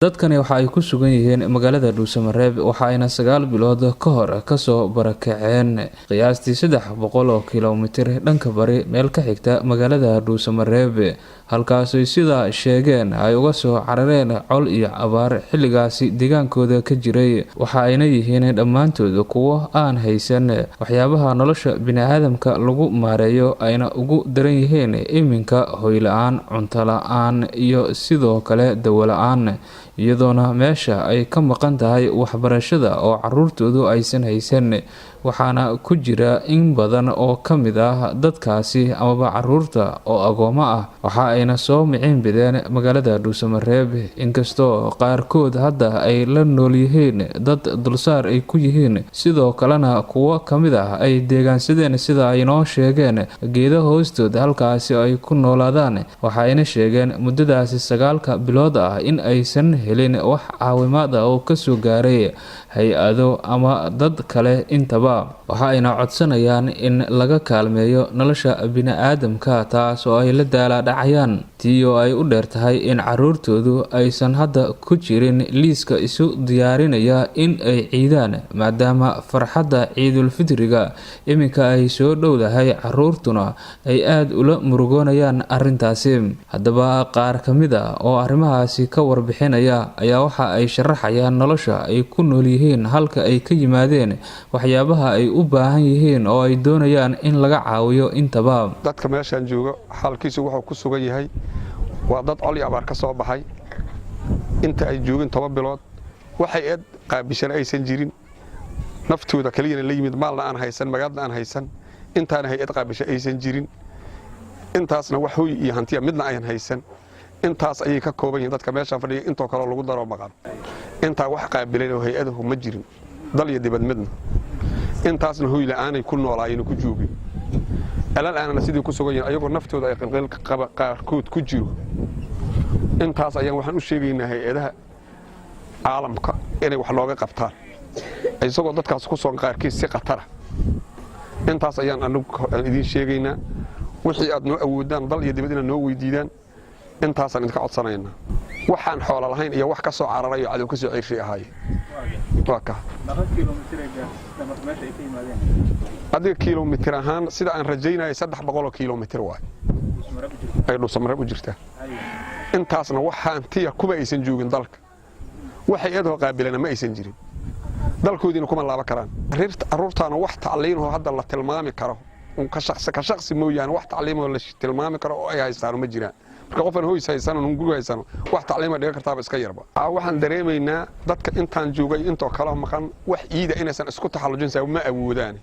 dadkani waxa ay ku sugan yihiin magaalada Dhuusamareeb waxa ayna 9 bilood ka hor kasoo barakaceen qiyaastii 300 kiiloomitir dhanka bari meel ka xigta magaalada Dhuusamareeb halkaas ay sida sheegeen ay uga soo carareen col iyo abaar xilligaasi deegaankooda ka jiray waxa ayna yihiin dhammaantood kuwo aan haysan waxyaabaha nolosha bini'aadamka lagu maareeyo ayna ugu daran yihiin iminka hoy la'aan cunto la'aan iyo sidoo kale dawo la'aan iyadoona meesha ay ka maqan tahay waxbarashada oo caruurtoodu aysan haysan waxaana ku jira in badan oo ka mid ah dadkaasi amaba caruurta oo agoomo ah waxa ayna soo micin bideen magaalada Dhuusamareeb inkastoo qaarkood hadda ay la nool yihiin dad dulsaar ay ku yihiin sidoo kalena kuwa ka mid ah ay deegaansadeen sida ay noo sheegeen geedo hoostooda halkaasi ay ku noolaadaan waxa ayna sheegeen muddadaasi 9 bilood ah in aysan helin wax caawimaad ah oo ka soo gaaray hay-ado ama dad kale intaba waxa ayna codsanayaan in laga kaalmeeyo nolosha bini'aadamka taas oo ay la daala dhacayaan tii oo ay u dheertahay in caruurtoodu aysan hadda ku jirin liiska isu diyaarinaya in ay ciidaan maadaama farxadda ciidul fitriga iminka ay soo dhowdahay caruurtuna ay aad ula murugoonayaan arrintaasi haddaba qaar ka mid ah oo arrimahaasi ka warbixinaya ayaa waxa ay sharaxayaan nolosha ay ku nool yihiin halka ay ka yimaadeen waxyaabaha ay u baahan yihiin oo ay doonayaan in laga caawiyo intaba dadka meeshan jooga xalkiisu wuxuu ku sugan yahay waa dad col iyo abaar ka soo baxay inta ay joogin 10 bilood waxay aad qaabishan aysan jirin naftooda kaliya la yimid maalna aan haysan magaalada aan haysan intaana hay-ad qaabisha aysan jirin intaasna wax hooy iyo hantiya midna ayaan haysan intaas ayay ka kooban yihiin dadka meesha fadhiya intoo kale lagu daro maqan inta wax qaabileen oo hay-adahu ma jirin dal iyo dibad midna intaasna hooy la'aan ay ku noolaayeen ku joogin alal aanana sidii ku sugan yahay ayagoo naftooda ay qilqil qaarkood ku jiro intaas ayaan waxaan u sheegaynaa hay-adaha caalamka inay wax looga qabtaan isagoo dadkaas ku soo qaarkiis si qatar intaas ayaan anagu idin sheegaynaa wixii aad noo awoodaan dal iyo dibad inaad noo weydiidaan intaasaan idinka codsanaynaa waxaan xoolo lahayn iyo wax ka soo cararayo cadow ka soo ciirshay ahaayeen waa ka adiga kiiloomitir ahaan sida aan rajaynayay 300 kiiloomitir waay ay Dhuusamareeb u jirtaa intaasna waxaan tiya kuba aysan joogin dalka waxay aad qaabilana ma aysan jirin dalkoodina kuma laaba karaan caruurtaana wax tacliin oo hadda la tilmaami karo ka shakhsi mooyaan wax tacliin oo la tilmaami karo oo ay haystaan ma jiraan marka qofan hooys haysan oo guriga haysan wax tacliin dhiga kartaa iska yarba waxaan dareemaynaa dadka intaan joogay intoo kala maqan wax iida inaysan isku taxallujin sabab ma awoodaan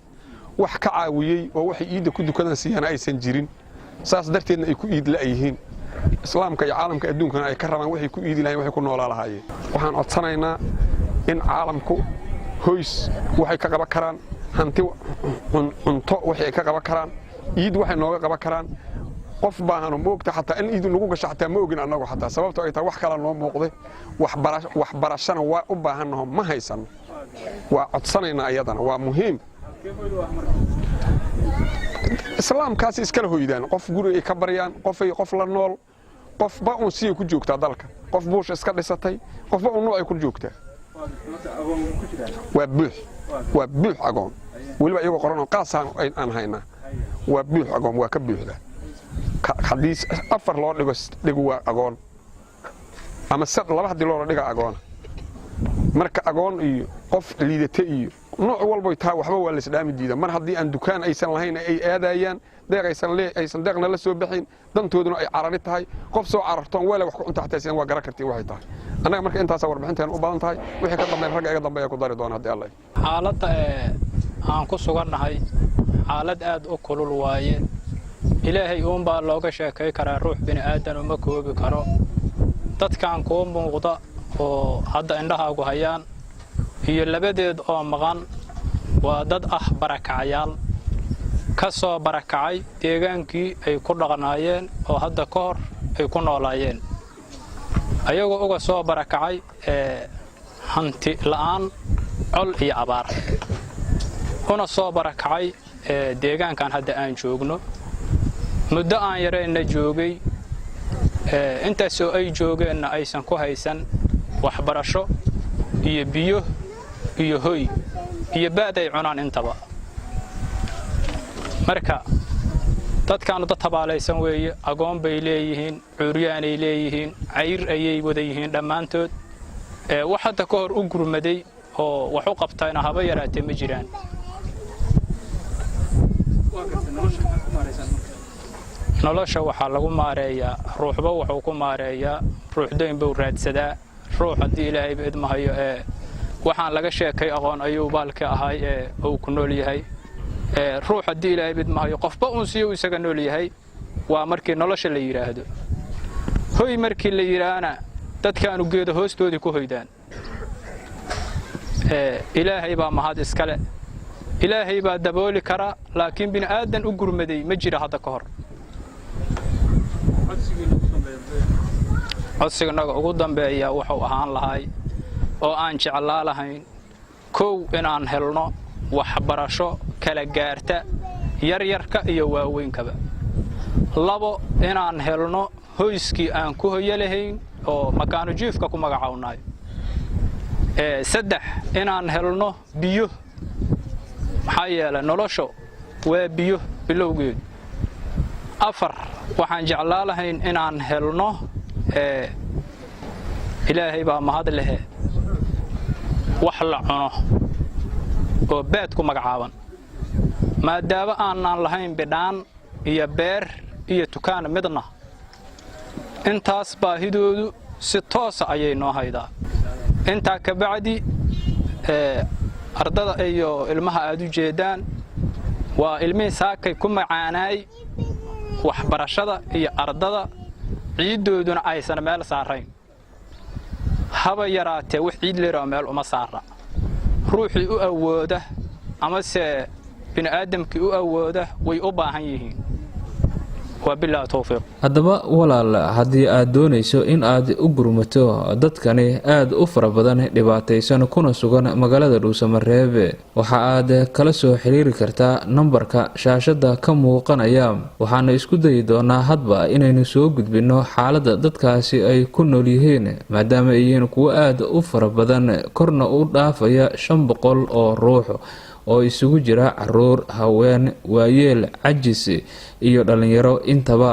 wax ka caawiyay oo wax iida ku dukadaan siiyana aysan jirin saas darteedna ay ku iid la yihiin islaamka iyo caalamka adduunkana ay ka rabaan waxay ku iidi lahayn waxay ku noolaa lahaayeen waxaan codsanaynaa in caalamku hooys waxay ka qaban karaan hanti cunto waxay ka qaban karaan iid waxay nooga qaban karaan qof baahan moogta xataa in iid lagu gasho xataa ma ogin anagu xataa sababtoo ay tahay wax kala noo muuqday waxbarashana waa u baahanahay ma haysan waa codsanaynaa ayadana waa muhiim islaamkaas iskala hoydaan qof guri ay ka baryaan qof la nool qof ba uu si ku joogtaa dalka qof buush iska dhisatay qof ba uu nooc ay ku joogtaa waa buux agoon waliba iyagu qoran qaasaan aan haynaa waa buux agoon waa ka buuxda xadiis 4 loo dhigo waa agoon ama 2 hadii loo dhigo agoon marka agoon iyo qof liidata iyo nooc walba taa waxba waa la isdhaami diida mar hadii aan dukaan aysan lahayn ay aadayaan aysan deeqna la soo bixin dantooduna ay carari tahay qof soo carartoon wala wax ku cunta xataysan waa garan kartiin waxay tahay anaga marka intaas warbixintaan u badan tahay wixii ka dambeeyay rag iga dambeeya ku dari doona hadii Allah xaaladda aan ku sugannahay xaalad aad u kulul waaye ilaahay uun baa looga sheekay karaa ruux bini'aadan uma koobi karo dadkan koo muuqda oo hadda indhahaagu hayaan iyo labadeed oo maqan waa dad barakacayaal ka soo barakacay deegaankii ay ku dhaqanaayeen oo hadda ka hor ay ku noolaayeen ayagoo uga soo barakacay hanti la'aan col iyo abaar una soo barakacay deegaankan hadda aan joogno muddo aan yareenna joogay intaasoo ay joogeenna aysan ku haysan waxbarasho iyo biyo iyo hoy iyo baad ay cunaan intaba marka dadkaanu dad tabaalaysan weeye agoon bay leeyihiin cuuriyaan ay leeyihiin cayr ayay wada yihiin dhammaantood wax hadda ka hor u gurmaday oo wax u qabtayna haba yaraatee ma jiraan nolosha waxaa lagu maareeyaa ruuxba wuxuu ku maareeyaa ruuxdoyn buu raadsadaa ruux haddii ilaahay idmahayo waxaan laga sheekay aqoon ayuu baalka ahay uu ku nool yahay ruux haddii ilaahay idmahayo qofba uun siyo isaga nool yahay waa markii nolosha la yiraahdo hoy markii la yiraahna dadkaanu geedo hoostoodii ku hoydaan ilaahay baa mahad iskale ilaahay baa dabooli kara laakiin bin aadan u gurmaday ma jira hadda ka hor codsiganaga ugu dambeeya wuxuu ahaan lahay oo aan jeclaa lahayn kow inaan helno waxbarasho kala gaarta yaryarka iyo waaweynkaba labo inaan helno hoyskii aan ku hoyo lahayn oo makaano jiifka ku magacawnay saddex inaan helno biyo maxaa yeelay nolosho waa biyo bilowgeed afar waxaan jeclaa lahayn inaan helno ilaahay baa mahad leh wax la cuno oo baad ku magacaaban maadaama aanan lahayn bidhaan iyo beer iyo tukaan midna intaas baahidoodu si toos ah ayay noo haydaa inta ka bacdi ardada iyo ilmaha aad u jeedaan waa ilmihii saakay ku macaanay waxbarashada iyo ardada ciidooduna aysan meel saarayn haba yaraatee wax ciid leeyahay meel uma saara ruuxii u awooda ama se bin aadamkii u awooda way u baahan yihiin wabillahi tawfiiq haddaba walaal haddii aad doonayso in aad u gurmato dadkani aad u fara badan dhibaataysan kuna sugan magaalada Dhuusamareeb waxa aad kala soo xiriiri kartaa nambarka shaashada ka muuqanaya waxaana isku dayi doonaa hadba inaynu soo gudbino xaaladda dadkaasi ay ku nool yihiin maadaama ay yihiin kuwa aad u fara badan korna u dhaafaya 500 oo ruux oo isugu jira caruur haween waayeel cajis iyo dhalinyaro intaba